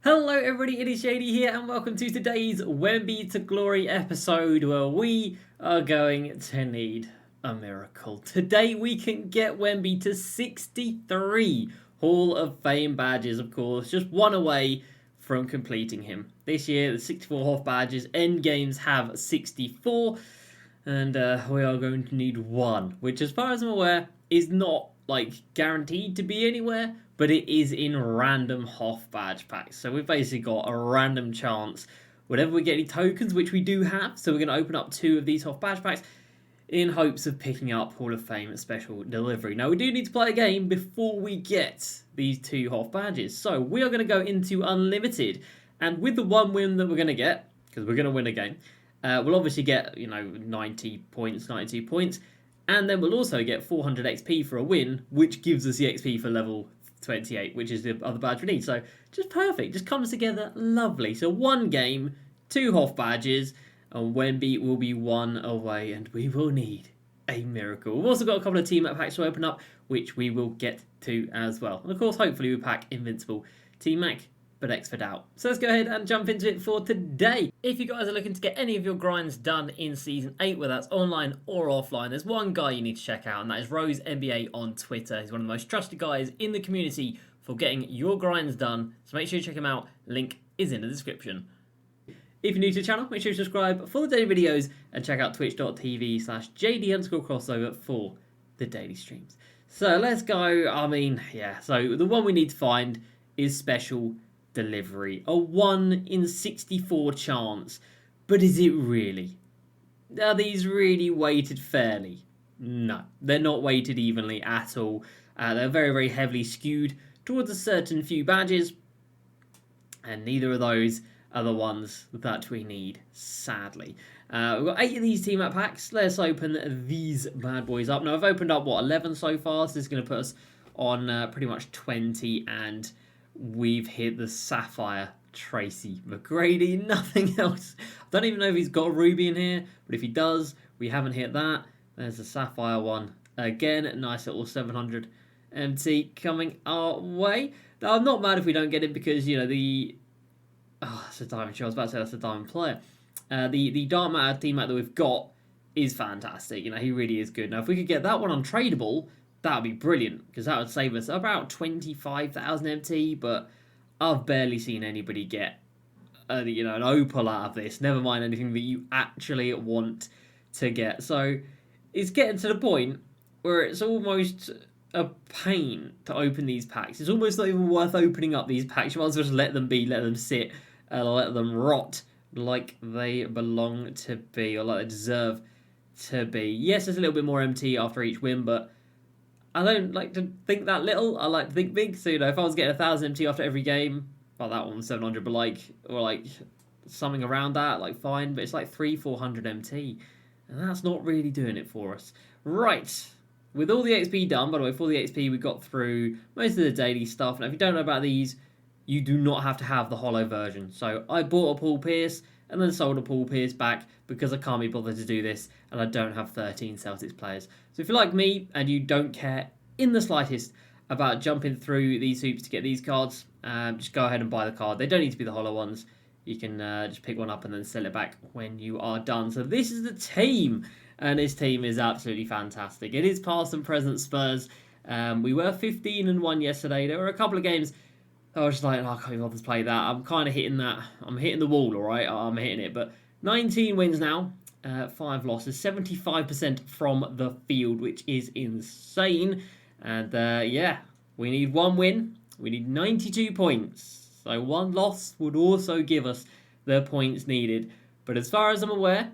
Hello everybody, it is JD here and welcome to today's Wemby to Glory episode where we are going to need a miracle. Today we can get Wemby to 63 Hall of Fame badges, of course, just one away from completing him. This year the 64 Hall of badges, end games have 64 and we are going to need one, which as far as I'm aware is not guaranteed to be anywhere, but it is in random Hoff badge packs. So we've basically got a random chance whenever we get any tokens, which we do have. So we're going to open up 2 of these Hoff badge packs in hopes of picking up Hall of Fame special delivery. Now we do need to play a game before we get these 2 Hoff badges. So we are going to go into Unlimited, and with the 1 win that we're going to get, because we're going to win a game, we'll obviously get 90 points, 92 points. And then we'll also get 400 XP for a win, which gives us the XP for level 28, which is the other badge we need. So just perfect. Just comes together lovely. So 1 game, 2 Hoff badges, and Wemby will be 1 away, and we will need a miracle. We've also got a couple of team map packs to open up, which we will get to as well. And of course, hopefully we pack Invincible Team Mac, but X for doubt. So let's go ahead and jump into it for today. If you guys are looking to get any of your grinds done in Season 8, whether that's online or offline, there's one guy you need to check out, and that is Rose NBA on Twitter. He's one of the most trusted guys in the community for getting your grinds done, so make sure you check him out. Link is in the description. If you're new to the channel, make sure you subscribe for the daily videos and check out twitch.tv/JD_Crossover for the daily streams. So let's go. So the one we need to find is special delivery. A 1 in 64 chance. But is it really? Are these really weighted fairly? No, they're not weighted evenly at all. They're very, very heavily skewed towards a certain few badges. And neither of those are the ones that we need, sadly. We've got 8 of these team up packs. Let's open these bad boys up. Now, I've opened up, 11 so far? So this is going to put us on pretty much 20, and we've hit the Sapphire Tracy McGrady, nothing else. I don't even know if he's got a Ruby in here, but if he does, we haven't hit that. There's the Sapphire one. Again, nice little 700 MT coming our way. Now, I'm not mad if we don't get it because, that's a diamond show. I was about to say that's a diamond player. The Dark Matter team that we've got is fantastic. He really is good. Now, if we could get that one untradeable, that would be brilliant, because that would save us about 25,000 MT, but I've barely seen anybody get an opal out of this, never mind anything that you actually want to get. So it's getting to the point where it's almost a pain to open these packs. It's almost not even worth opening up these packs. You might as well just let them be, let them sit, let them rot like they belong to be, or like they deserve to be. Yes, there's a little bit more MT after each win, but I don't like to think that little. I like to think big. So, if I was getting 1,000 MT after every game, well, that one was 700, but or something around that, fine. But it's 300-400 MT, and that's not really doing it for us. Right. With all the XP done, by the way, for the XP, we got through most of the daily stuff. Now, if you don't know about these, you do not have to have the holo version. So, I bought a Paul Pierce and then sold a Paul Pierce back because I can't be bothered to do this, and I don't have 13 Celtics players. So if you're like me and you don't care in the slightest about jumping through these hoops to get these cards, just go ahead and buy the card. They don't need to be the holo ones. You can just pick one up and then sell it back when you are done. So this is the team, and this team is absolutely fantastic. It is past and present Spurs. We were 15-1 yesterday. There were a couple of games I was just I can't even bother to play that. I'm kind of hitting that. I'm hitting the wall, all right? I'm hitting it. But 19 wins now, 5 losses, 75% from the field, which is insane. And, we need 1 win. We need 92 points. So 1 loss would also give us the points needed. But as far as I'm aware,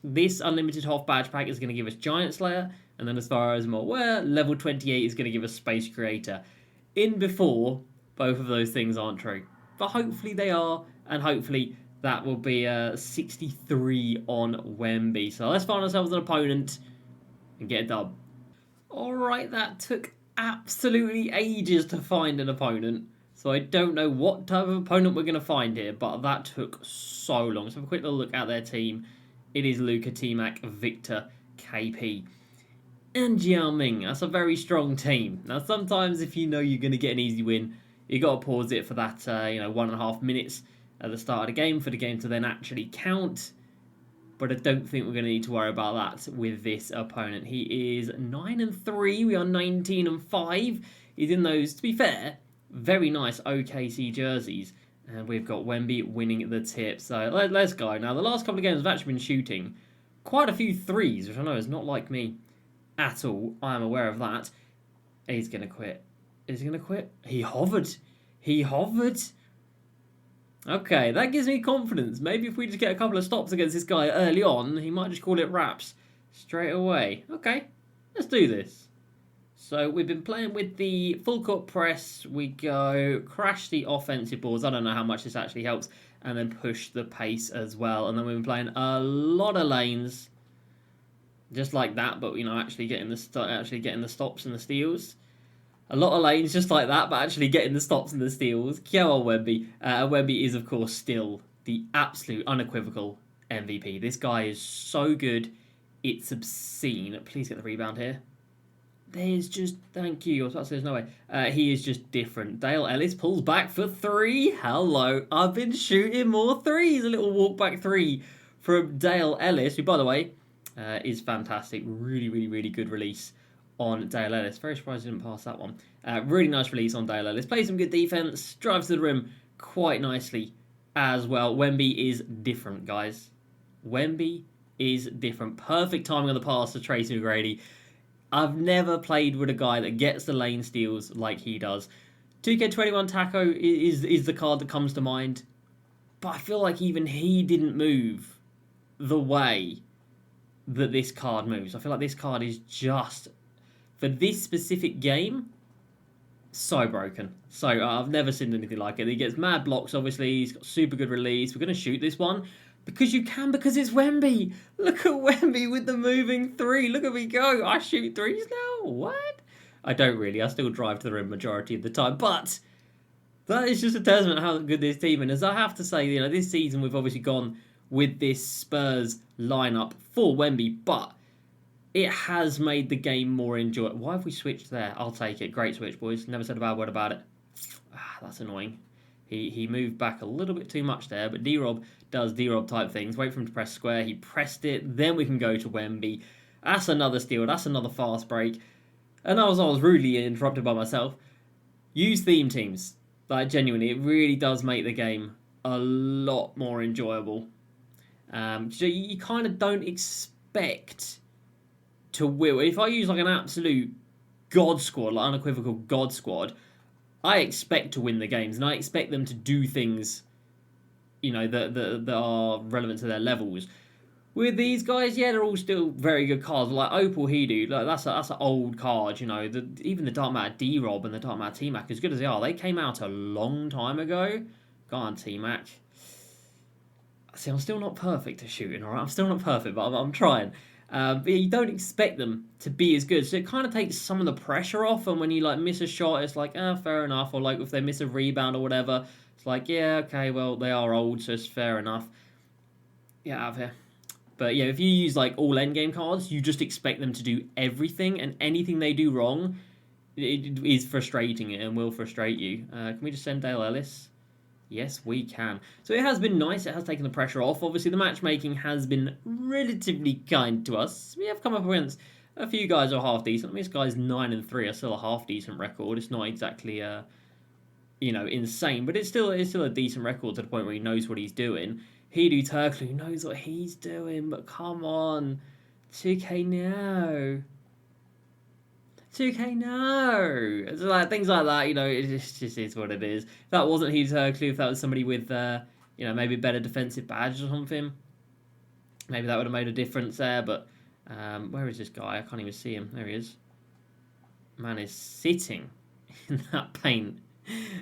this Unlimited Hoff badge pack is going to give us Giant Slayer. And then as far as I'm aware, level 28 is going to give us Space Creator. In before, both of those things aren't true. But hopefully they are, and hopefully that will be 63 on Wemby. So let's find ourselves an opponent and get it done. Alright, that took absolutely ages to find an opponent. So I don't know what type of opponent we're going to find here, but that took so long. Let's have a quick little look at their team. It is Luka, T-Mac, Victor, KP, and Jiao Ming. That's a very strong team. Now, sometimes if you know you're going to get an easy win, You got to pause it for that 1.5 minutes at the start of the game for the game to then actually count. But I don't think we're going to need to worry about that with this opponent. He is 9-3. We are 19-5. He's in those, to be fair, very nice OKC jerseys. And we've got Wemby winning the tip. So let's go. Now, the last couple of games I've actually been shooting quite a few threes, which I know is not like me at all. I am aware of that. He's going to quit. Is he going to quit? He hovered. He hovered. Okay, that gives me confidence. Maybe if we just get a couple of stops against this guy early on, he might just call it wraps straight away. Okay, let's do this. So we've been playing with the full court press. We go crash the offensive balls. I don't know how much this actually helps. And then push the pace as well. And then we've been playing a lot of lanes. Just like that, but actually getting the stops and the steals. A lot of lanes just like that, but actually getting the stops and the steals. Go on, Wemby. Wemby is, of course, still the absolute unequivocal MVP. This guy is so good, it's obscene. Please get the rebound here. There's just... Thank you. I was about to say there's no way. He is just different. Dale Ellis pulls back for 3. Hello. I've been shooting more threes. A little walk back 3 from Dale Ellis, who, by the way, is fantastic. Really, really, really good release on Dale Ellis. Very surprised he didn't pass that one. Really nice release on Dale Ellis. Plays some good defense. Drives to the rim quite nicely as well. Wemby is different, guys. Wemby is different. Perfect timing on the pass to Tracy McGrady. I've never played with a guy that gets the lane steals like he does. 2K21 Taco is the card that comes to mind. But I feel like even he didn't move the way that this card moves. I feel like this card is just... For this specific game, so broken. So I've never seen anything like it. He gets mad blocks, obviously. He's got super good release. We're going to shoot this one because you can, because it's Wemby. Look at Wemby with the moving 3. Look at me go. I shoot threes now? What? I don't really. I still drive to the rim majority of the time. But that is just a testament to how good this team is. As I have to say, this season we've obviously gone with this Spurs lineup for Wemby, but it has made the game more enjoyable. Why have we switched there? I'll take it. Great switch, boys. Never said a bad word about it. That's annoying. He moved back a little bit too much there, but D-Rob does D-Rob type things. Wait for him to press square. He pressed it. Then we can go to Wemby. That's another steal. That's another fast break. And I was rudely interrupted by myself. Use theme teams. Like, genuinely, it really does make the game a lot more enjoyable. So you kind of don't expect to will. If I use like an absolute god squad, like unequivocal god squad, I expect to win the games, and I expect them to do things, that are relevant to their levels. With these guys, yeah, they're all still very good cards. Like Opal Hidu, like that's an old card. Even the Dark Matter D-Rob and the Dark Matter T-Mac, as good as they are, they came out a long time ago. Go on, T-Mac. See, I'm still not perfect at shooting, alright? I'm still not perfect, but I'm trying. But you don't expect them to be as good, so it kind of takes some of the pressure off. And when you miss a shot, it's like, fair enough. Or if they miss a rebound or whatever, it's like, yeah, okay, well they are old, so it's fair enough. Get out of here. But yeah, if you use all endgame cards, you just expect them to do everything, and anything they do wrong, it is frustrating and will frustrate you. Can we just send Dale Ellis? Yes, we can. So it has been nice. It has taken the pressure off. Obviously, the matchmaking has been relatively kind to us. We have come up against a few guys who are half decent. I mean, this guy's 9-3. Are still a half decent record. It's not exactly, insane, but it's still a decent record to the point where he knows what he's doing. Hidu Turklu knows what he's doing, but come on, 2K no. 2K, no. It's things like that, it just is what it is. If that wasn't Hidu Turklu, if that was somebody with, maybe a better defensive badge or something, maybe that would have made a difference there. But where is this guy? I can't even see him. There he is. Man is sitting in that paint,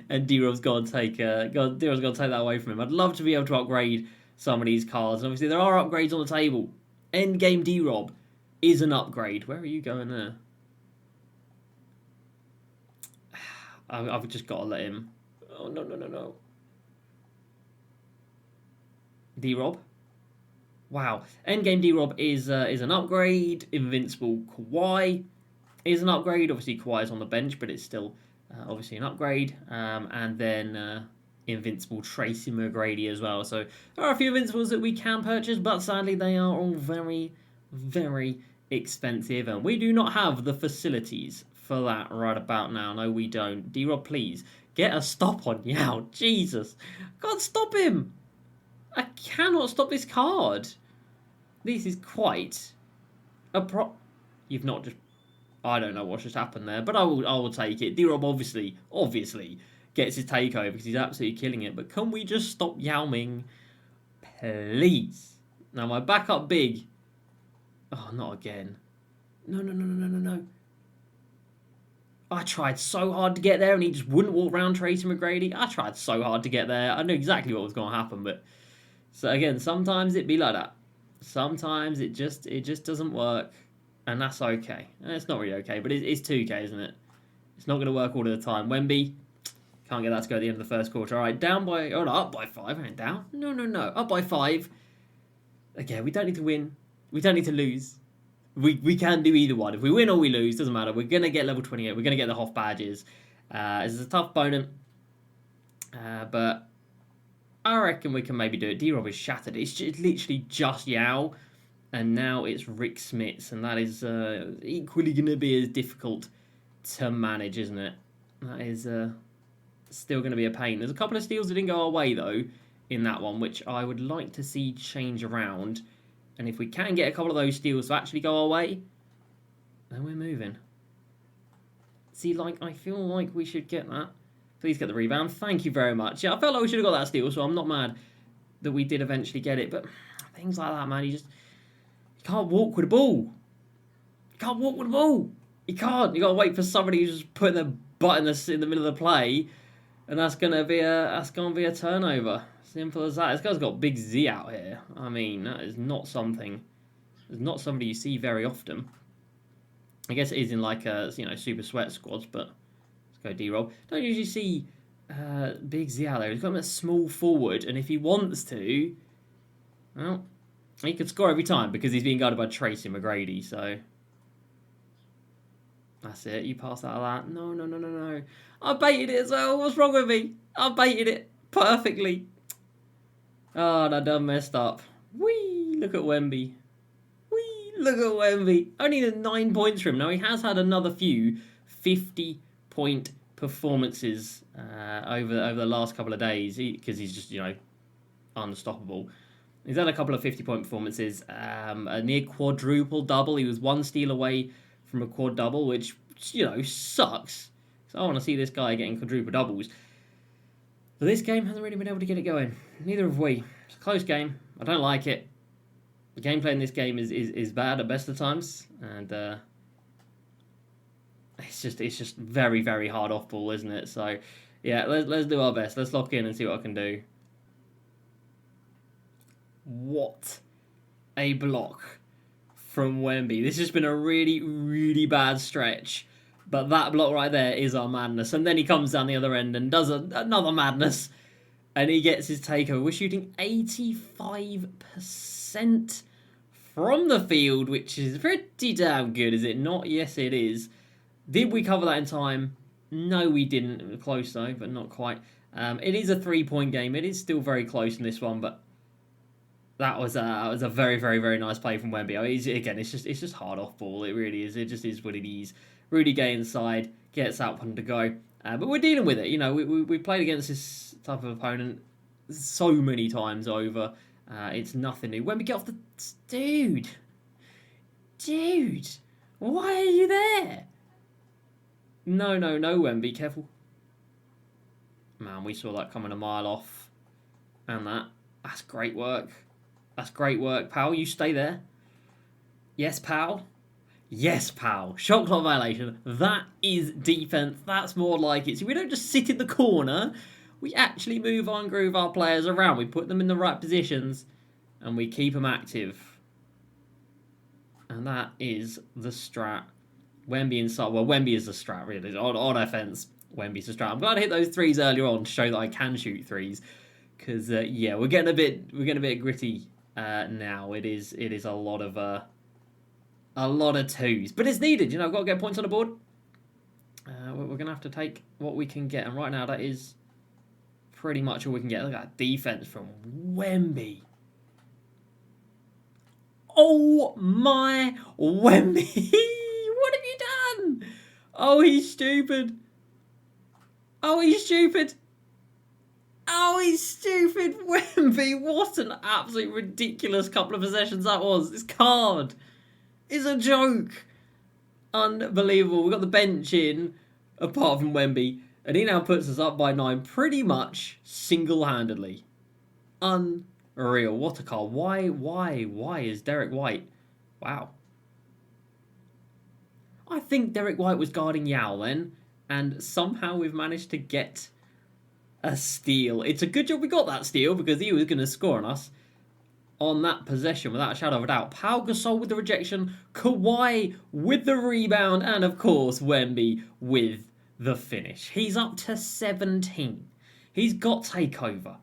and D-Rob's got to take that away from him. I'd love to be able to upgrade some of these cards. And obviously, there are upgrades on the table. Endgame D-Rob is an upgrade. Where are you going there? I've just got to let him. Oh, no. D-Rob. Wow. Endgame D-Rob is an upgrade. Invincible Kawhi is an upgrade. Obviously, Kawhi's on the bench, but it's still obviously an upgrade, and then invincible Tracy McGrady as well. So there are a few invincibles that we can purchase, but sadly they are all very, very expensive, and we do not have the facilities for that right about now. No, we don't. D-Rob, please get a stop on Yao. Jesus, I can't stop him. I cannot stop this card. This is quite a You've not just. I don't know what just happened there, but I will take it. D-Rob obviously gets his takeover because he's absolutely killing it. But can we just stop Yao Ming, please? Now my backup big. Oh, not again. No. I tried so hard to get there and he just wouldn't walk around Tracy McGrady. I tried so hard to get there. I knew exactly what was going to happen, but so again, sometimes it be like that. Sometimes it just doesn't work, and that's okay. And it's not really okay, but it's 2K, isn't it? It's not going to work all of the time. Wemby, can't get that to go at the end of the first quarter. All right, down by, oh no, up by 5. I ain't down. No, up by 5. Again, we don't need to win. We don't need to lose. We can do either one. If we win or we lose, doesn't matter. We're going to get level 28. We're going to get the Hoff badges. This is a tough opponent. But I reckon we can maybe do it. D-Rob is shattered. It's literally just Yao. And now it's Rick Smits. And that is equally going to be as difficult to manage, isn't it? That is still going to be a pain. There's a couple of steals that didn't go our way, though, in that one, which I would like to see change around. And if we can get a couple of those steals to actually go our way, then we're moving. See, like, I feel like we should get that. Please get the rebound. Thank you very much. Yeah, I felt like we should have got that steal, so I'm not mad that we did eventually get it. But things like that, man, you can't walk with the ball. You can't walk with the ball. You can't. You got to wait for somebody who's just putting their butt in the middle of the play, and that's gonna be a turnover. Simple as that. This guy's got Big Z out here. I mean, that is not something. It's not somebody you see very often. I guess it is in like super sweat squads, but let's go D-Rob. Don't usually see Big Z out there. He's got him a small forward, and if he wants to, well, he could score every time because he's being guarded by Tracy McGrady. So that's it. You pass out of that. No. I baited it as well. What's wrong with me? I baited it perfectly. Oh, I done messed up. Whee! Look at Wemby. Look at Wemby. Only 9 points for him. Now, he has had another few 50-point performances over the last couple of days because he's just, unstoppable. He's had a couple of 50-point performances. A near quadruple double. He was 1 steal away from a quad double, which, sucks. So I want to see this guy getting quadruple doubles. But this game hasn't really been able to get it going. Neither have we. It's a close game. I don't like it. The gameplay in this game is bad at best of times, and it's just very, very hard off ball, isn't it? So yeah, let's do our best. Let's lock in and see what I can do. What a block from Wemby. This has been a really, really bad stretch, but that block right there is our madness. And then he comes down the other end and does another madness, and he gets his takeover. We're shooting 85% from the field, which is pretty damn good, is it not? Yes, it is. Did we cover that in time? No, we didn't. It was close, though, but not quite. It is a 3-point game. It is still very close in this one, but that was a very, very, very nice play from Wemby. I mean, again, it's just hard off ball. It really is. It just is what it is. Rudy Gay inside, gets that one to go. But we're dealing with it. We played against this type of opponent so many times over. It's nothing new. When we get off the... Dude, why are you there? No, Wemby, careful. Man, we saw that coming a mile off. And that's great work. That's great work, pal. You stay there. Yes, pal. Shot clock violation. That is defense. That's more like it. So we don't just sit in the corner. We actually move on, groove our players around. We put them in the right positions, and we keep them active. And that is the strat. Wemby inside. Well, Wemby is the strat, really. On offense, Wemby's the strat. I'm glad I hit those threes earlier on to show that I can shoot threes. Because we're getting a bit gritty now. It is a lot of twos, but it's needed. I've got to get points on the board. We're going to have to take what we can get. And right now, that is pretty much all we can get. Look at that defense from Wemby. Oh my Wemby! What have you done? Oh, he's stupid. Oh, he's stupid. Oh, he's stupid. Wemby, what an absolute ridiculous couple of possessions that was. This card is a joke. Unbelievable. We've got the bench in, apart from Wemby, and he now puts us up by 9 pretty much single-handedly. Unreal. What a card. Why is Derek White? Wow. I think Derek White was guarding Yao then, and somehow we've managed to get a steal. It's a good job we got that steal, because he was going to score on us on that possession without a shadow of a doubt. Pau Gasol with the rejection, Kawhi with the rebound, and of course Wemby with the finish. He's up to 17. He's got takeover.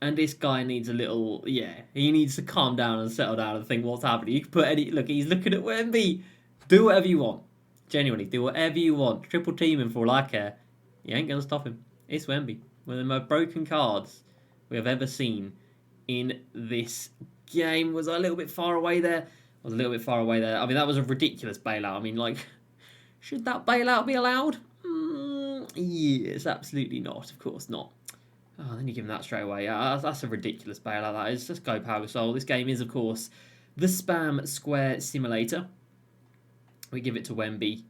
And this guy needs a little, he needs to calm down and settle down and think what's happening. You can put look, he's looking at Wemby. Do whatever you want. Genuinely, do whatever you want. Triple team him for all I care. You ain't going to stop him. It's Wemby. One of the most broken cards we have ever seen in this game. Was I a little bit far away there? I was a little bit far away there. I mean, that was a ridiculous bailout. I mean, like, should that bailout be allowed? Yes, absolutely not. Of course not. Oh, then you give him that straight away. That's a ridiculous bailout, that is. Let's go, Pau Gasol. This game is, of course, the Spam Square Simulator. We give it to Wemby.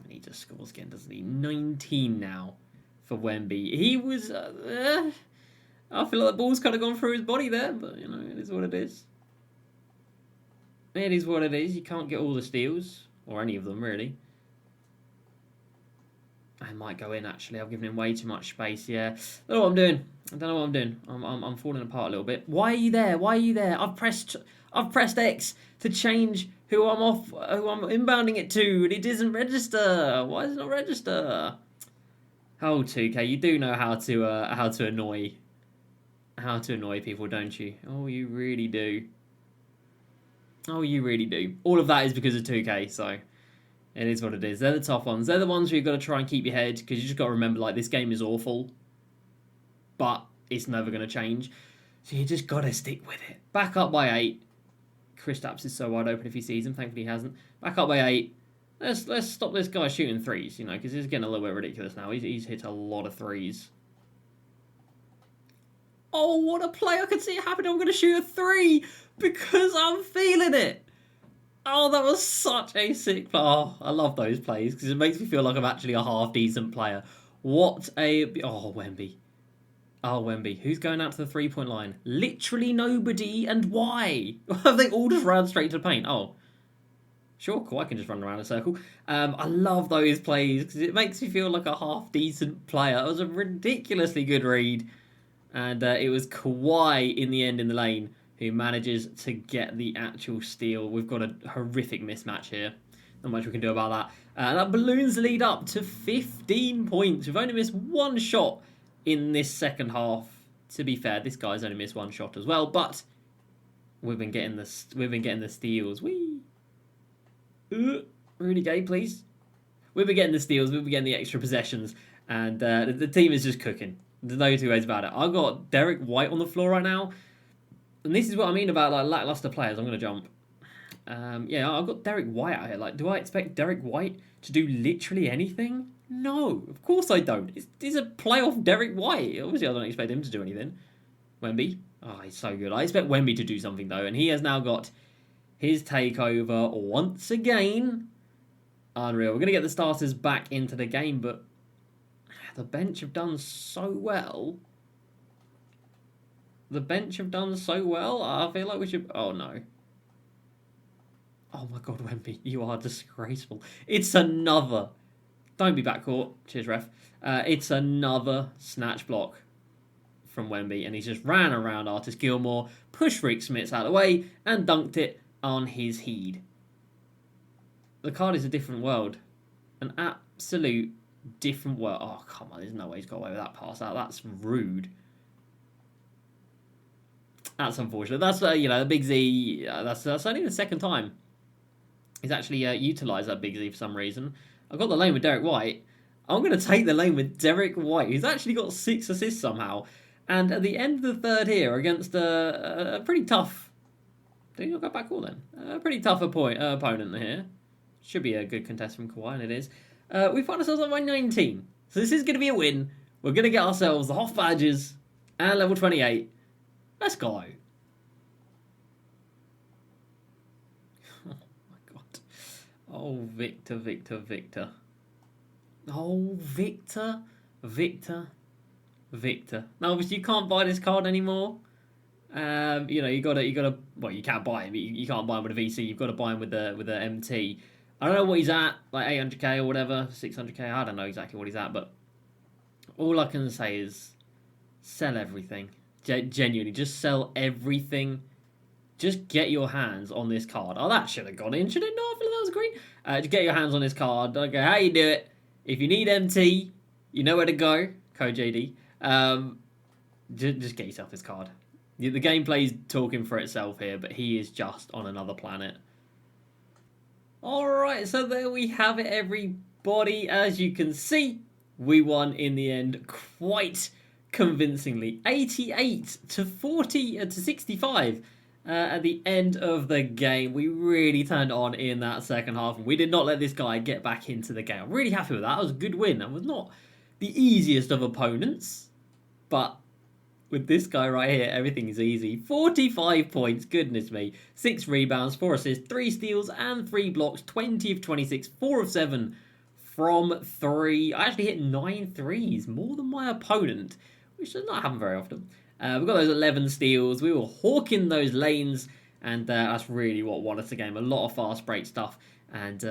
And he just scores again, doesn't he? 19 now for Wemby. He was... I feel like the ball's kind of gone through his body there, but, you know, it is what it is. It is what it is. You can't get all the steals, or any of them, really. I might go in, actually. I've given him way too much space, yeah. I don't know what I'm doing. I'm falling apart a little bit. Why are you there? Why are you there? I've pressed X to change who I'm inbounding it to, and it doesn't register. Why does it not register? Oh, 2K, you do know how to annoy people, don't you? Oh, you really do. Oh, you really do. All of that is because of 2K, so it is what it is. They're the tough ones. They're the ones where you've got to try and keep your head, because you just got to remember, like, this game is awful, but it's never going to change. So you just got to stick with it. Back up by 8. Kristaps is so wide open if he sees him. Thankfully he hasn't. Back up by 8. Let's stop this guy shooting threes, you know, because it's getting a little bit ridiculous now. He's hit a lot of threes. Oh, what a play. I can see it happening. I'm going to shoot a 3 because I'm feeling it. Oh, that was such a sick play. Oh, I love those plays because it makes me feel like I'm actually a half-decent player. What a... Oh, Wemby. Oh, Wemby. Who's going out to the three-point line? Literally nobody. And why? Have they all just ran straight to the paint? Oh. Sure, cool. I can just run around in a circle. I love those plays because it makes me feel like a half-decent player. It was a ridiculously good read. And it was Kawhi in the end in the lane who manages to get the actual steal. We've got a horrific mismatch here. Not much we can do about that. That balloons the lead up to 15 points. We've only missed one shot in this second half. To be fair, this guy's only missed one shot as well, but we've been getting the steals. Rudy Gay, please. We've been getting the steals. We've been getting the extra possessions, and the team is just cooking. There's no two ways about it. I've got Derek White on the floor right now, and this is what I mean about like lackluster players. I'm going to jump. Yeah, I've got Derek White out here. Like, do I expect Derek White to do literally anything? No, of course I don't. It's a playoff Derek White. Obviously, I don't expect him to do anything. Wemby. Oh, he's so good. I expect Wemby to do something, though, and he has now got his takeover once again. Unreal. We're going to get the starters back into the game, but the bench have done so well. The bench have done so well. I feel like we should... Oh, no. Oh, my God, Wemby. You are disgraceful. It's another... Don't be backcourt. Cheers, ref. It's another snatch block from Wemby, and he's just ran around Artis Gilmore, pushed Rick Smits out of the way, and dunked it on his head. The card is a different world. An absolute different world. Oh, come on. There's no way he's got away with that pass. That's rude. That's unfortunate. That's, the Big Z... that's only the second time he's actually utilised that Big Z for some reason. I got the lane with Derek White. I'm going to take the lane with Derek White, who's actually got 6 assists somehow. And at the end of the third here, against a pretty tough... Did he not go back all then? A pretty tough opponent here. Should be a good contest from Kawhi, and it is. We find ourselves on line 19. So this is going to be a win. We're going to get ourselves the Hoff badges and level 28. Let's go. Oh my god. Oh, Victor, Victor, Victor. Oh, Victor, Victor, Victor. Now, obviously, you can't buy this card anymore. You know, you gotta. Well, you can't buy him. You can't buy him with a VC. You've got to buy him with the MT. I don't know what he's at, like 800k or whatever, 600k. I don't know exactly what he's at, but all I can say is sell everything. Genuinely, just sell everything. Just get your hands on this card. Oh, that should have gone in, should it not? I feel like that was green. Just get your hands on this card. Okay, how you do it? If you need MT, you know where to go. Code JD. Just get yourself this card. The gameplay's talking for itself here, but he is just on another planet. Alright, so there we have it, everybody. As you can see, we won in the end quite convincingly. 88 to 40 to 65 at the end of the game. We really turned on in that second half, and we did not let this guy get back into the game. I'm really happy with that. That was a good win. That was not the easiest of opponents, but with this guy right here, everything is easy. 45 points, goodness me. 6 rebounds, 4 assists, 3 steals, and 3 blocks. 20 of 26, 4 of 7 from 3. I actually hit 9 threes, more than my opponent, which does not happen very often. We've got those 11 steals. We were hawking those lanes, and that's really what won us the game. A lot of fast break stuff. And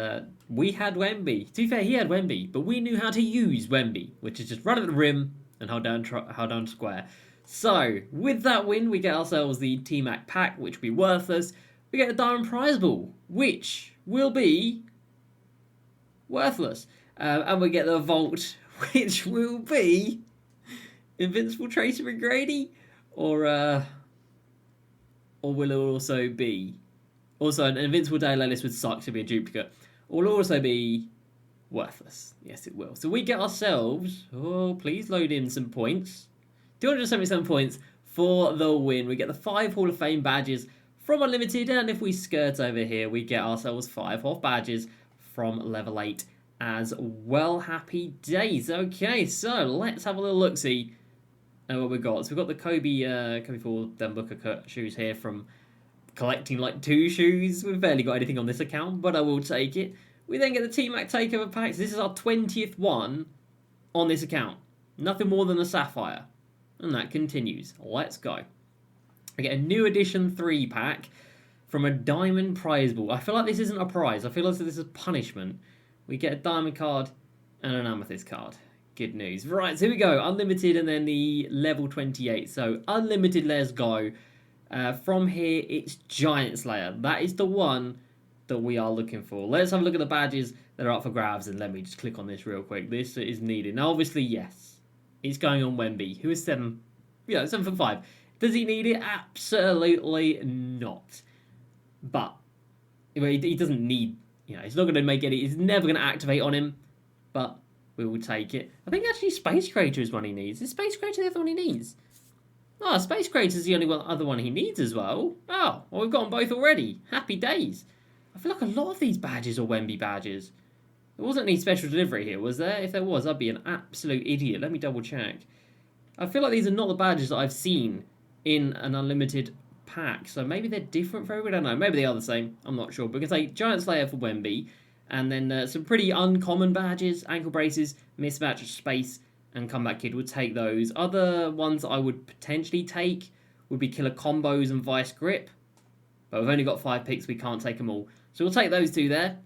we had Wemby. To be fair, he had Wemby, but we knew how to use Wemby, which is just run at the rim and hold down square. So, with that win, we get ourselves the T-Mac pack, which will be worthless. We get a Diamond Prize Ball, which will be worthless. And we get the Vault, which will be Invincible Tracer and Grady, or will it also be... Also, an Invincible Daily List would suck to be a duplicate. Or will also be worthless. Yes, it will. So we get ourselves... Oh, please load in some points. 277 points for the win. We get the 5 Hall of Fame badges from Unlimited, and if we skirt over here, we get ourselves 5 Hoff badges from level 8 as well. Happy days. Okay, so let's have a little look-see at what we've got. So we've got the Kobe Ford, then Booker cut shoes here from collecting like 2 shoes. We've barely got anything on this account, but I will take it. We then get the T-Mac Takeover packs. This is our 20th one on this account. Nothing more than a Sapphire. And that continues. Let's go. I get a new edition 3 pack from a Diamond Prize Ball. I feel like this isn't a prize. I feel like this is punishment. We get a Diamond card and an Amethyst card. Good news. Right, so here we go. Unlimited and then the level 28. So Unlimited, let's go. From here, it's Giant Slayer. That is the one that we are looking for. Let's have a look at the badges that are up for grabs, and let me just click on this real quick. This is needed. Now, obviously, yes. He's going on Wemby, who is 7 for 5. Does he need it? Absolutely not. But he doesn't need, he's not going to make any, he's never going to activate on him, but we will take it. I think actually Space Creator is one he needs. Is Space Creator the other one he needs? Oh, Space Creator is the only other one he needs as well. Oh, well, we've got them both already. Happy days. I feel like a lot of these badges are Wemby badges. There wasn't any special delivery here, was there? If there was, I'd be an absolute idiot. Let me double check. I feel like these are not the badges that I've seen in an Unlimited pack. So maybe they're different for everyone. I don't know. Maybe they are the same. I'm not sure. But we can take Giant Slayer for Wemby. And then some pretty uncommon badges. Ankle Braces, Mismatch, Space, and Comeback Kid would take those. Other ones I would potentially take would be Killer Combos and Vice Grip. But we've only got 5 picks. We can't take them all. So we'll take those 2 there.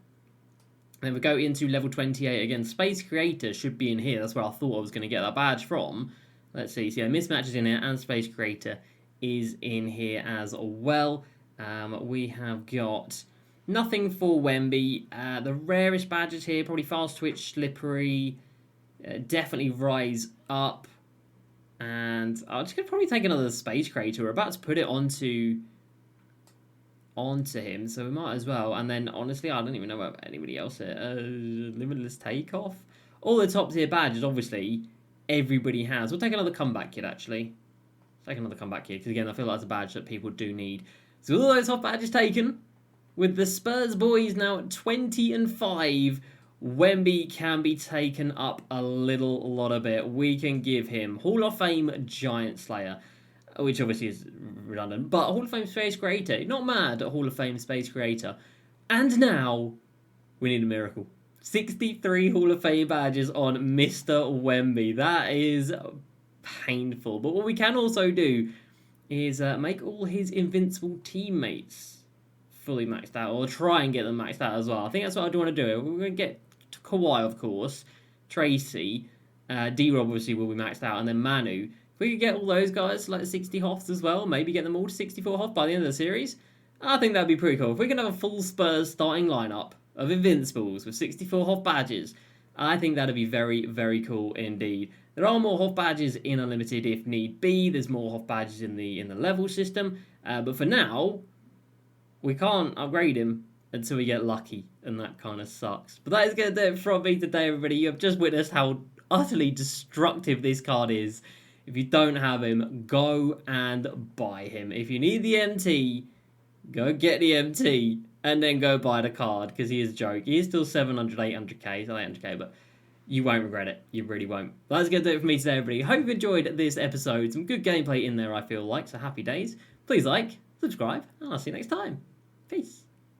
Then we go into level 28 again. Space Creator should be in here. That's where I thought I was going to get that badge from. Let's see. So yeah, Mismatch is in here, and Space Creator is in here as well. We have got nothing for Wemby. The rarest badges here, probably Fast Twitch, Slippery, definitely Rise Up. And I'm just going to probably take another Space Creator. We're about to put it onto onto him, so we might as well. And then, honestly, I don't even know about anybody else here. Limitless Takeoff. All the top tier badges, obviously, everybody has. We'll take another comeback kid, actually. Take another comeback kid, because again, I feel like it's a badge that people do need. So all those hot badges taken, with the Spurs boys now at 20-5, Wemby can be taken up a lot a bit. We can give him Hall of Fame Giant Slayer, which obviously is redundant, but Hall of Fame Space Creator. Not mad at Hall of Fame Space Creator. And now, we need a miracle. 63 Hall of Fame badges on Mr. Wemby. That is painful. But what we can also do is make all his invincible teammates fully maxed out, or try and get them maxed out as well. I think that's what I do want to do. We're going to get Kawhi, of course, Tracy, D-Rob obviously will be maxed out, and then Manu. If we could get all those guys to like 60 Hoffs as well, maybe get them all to 64 Hoff by the end of the series, I think that'd be pretty cool. If we can have a full Spurs starting lineup of Invincibles with 64 Hoff badges, I think that'd be very, very cool indeed. There are more Hoff badges in Unlimited if need be. There's more Hoff badges in the level system, but for now, we can't upgrade him until we get lucky, and that kind of sucks. But that is going to do it from me today, everybody. You have just witnessed how utterly destructive this card is. If you don't have him, go and buy him. If you need the MT, go get the MT, and then go buy the card, because he is a joke. He is still 700, 800k, so 800k, but you won't regret it. You really won't. But that's going to do it for me today, everybody. Hope you've enjoyed this episode. Some good gameplay in there, I feel like, so happy days. Please like, subscribe, and I'll see you next time. Peace.